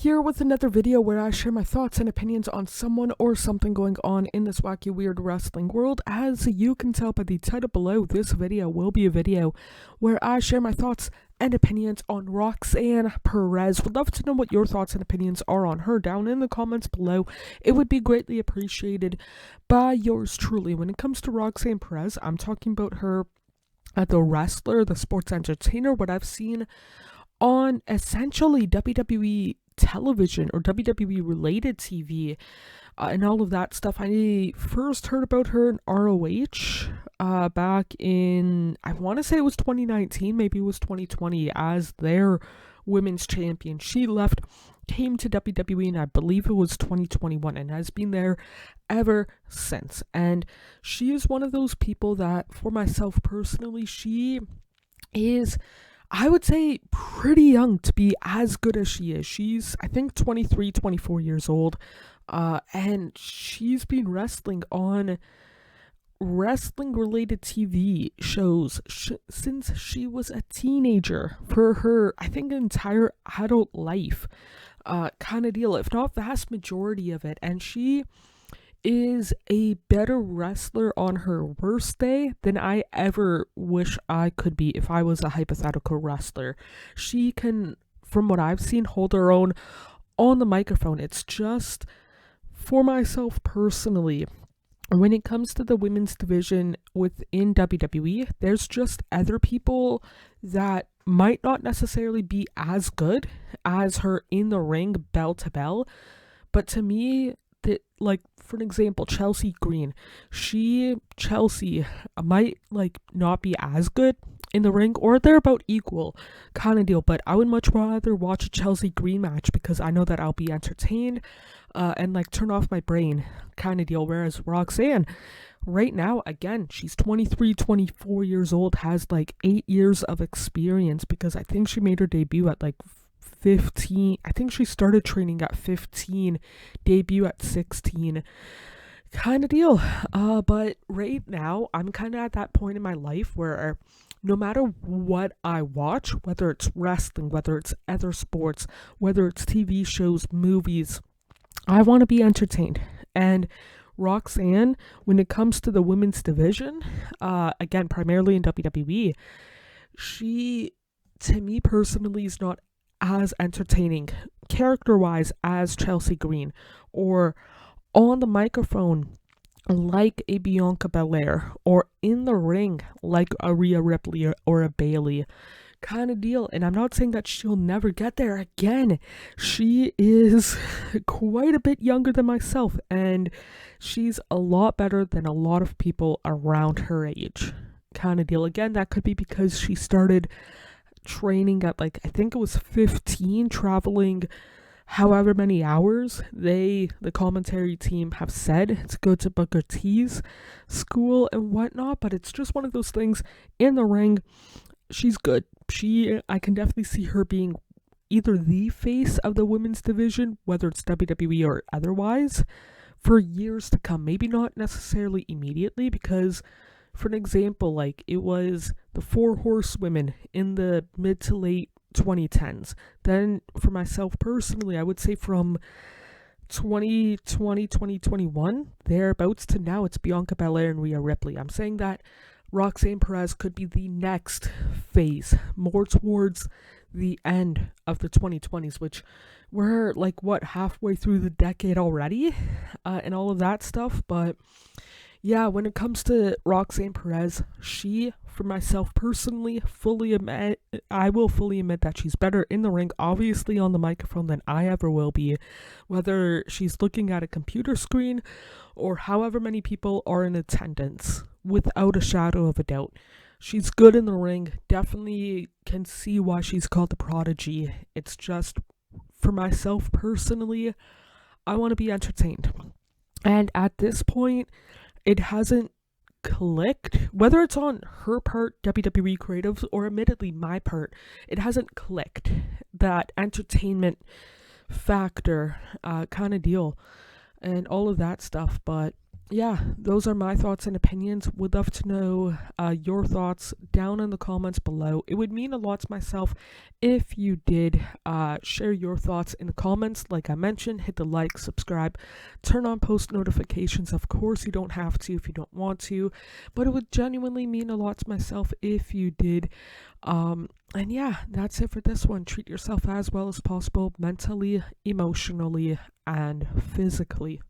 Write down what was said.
Here with another video where I share my thoughts and opinions on someone or something going on in this wacky weird wrestling world. As you can tell by the title below, this video will be a video where I share my thoughts and opinions on Roxanne Perez. Would love to know what your thoughts and opinions are on her down in the comments below. It would be greatly appreciated by yours truly. When it comes to Roxanne Perez, I'm talking about her the wrestler, the sports entertainer, what I've seen on essentially WWE television or WWE related TV and all of that stuff. I first heard about her in ROH back in, I want to say it was 2019, maybe it was 2020, as their women's champion. She left, came to WWE, and I believe it was 2021, and has been there ever since. And she is one of those people that, for myself personally, she is, I would say, pretty young to be as good as she is. She's, I think, 23, 24 years old, and she's been wrestling on wrestling-related TV shows since she was a teenager for her, I think, entire adult life, kind of deal, if not vast majority of it. And she is a better wrestler on her worst day than I ever wish I could be if I was a hypothetical wrestler. She can, from what I've seen, hold her own on the microphone. It's just, for myself personally, when it comes to the women's division within WWE, there's just other people that might not necessarily be as good as her in the ring, bell to bell, but to me, that, like, for an example, Chelsea Green, Chelsea might, like, not be as good in the ring, or they're about equal kind of deal, but I would much rather watch a Chelsea Green match because I know that I'll be entertained and, like, turn off my brain kind of deal. Whereas Roxanne, right now, again, she's 23, 24 years old, has like 8 years of experience, because I think she made her debut at like 15. I think she started training at 15, debut at 16 kind of deal. But right now I'm kind of at that point in my life where no matter what I watch, whether it's wrestling, whether it's other sports, whether it's TV shows, movies, I want to be entertained. And Roxanne, when it comes to the women's division, again, primarily in WWE, she, to me personally, is not as entertaining character-wise as Chelsea Green, or on the microphone like a Bianca Belair, or in the ring like a Rhea Ripley or a Bayley kind of deal. And I'm not saying that she'll never get there. Again, she is quite a bit younger than myself, and she's a lot better than a lot of people around her age kind of deal. Again, that could be because she started training at, like, I think it was 15, traveling however many hours the commentary team have said to go to Booker T's school and whatnot. But it's just one of those things. In the ring, she's good. I can definitely see her being either the face of the women's division, whether it's WWE or otherwise, for years to come. Maybe not necessarily immediately, because, for an example, like, it was the Four Horsewomen in the mid to late 2010s. Then, for myself personally, I would say from 2020, 2021, thereabouts, to now, it's Bianca Belair and Rhea Ripley. I'm saying that Roxanne Perez could be the next phase, more towards the end of the 2020s, which we're, like, what, halfway through the decade already, and all of that stuff. But yeah, when it comes to Roxanne Perez, she, for myself personally, I will fully admit that she's better in the ring, obviously, on the microphone, than I ever will be, whether she's looking at a computer screen or however many people are in attendance, without a shadow of a doubt. She's good in the ring, definitely can see why she's called the Prodigy. It's just, for myself personally, I want to be entertained. And at this point, it hasn't clicked, whether it's on her part, WWE Creatives, or admittedly my part. It hasn't clicked, that entertainment factor kind of deal and all of that stuff. But yeah, those are my thoughts and opinions. Would love to know your thoughts down in the comments below. It would mean a lot to myself if you did share your thoughts in the comments. Like I mentioned, hit the like, subscribe, turn on post notifications. Of course, you don't have to if you don't want to, but it would genuinely mean a lot to myself if you did. And yeah, that's it for this one. Treat yourself as well as possible, mentally, emotionally, and physically.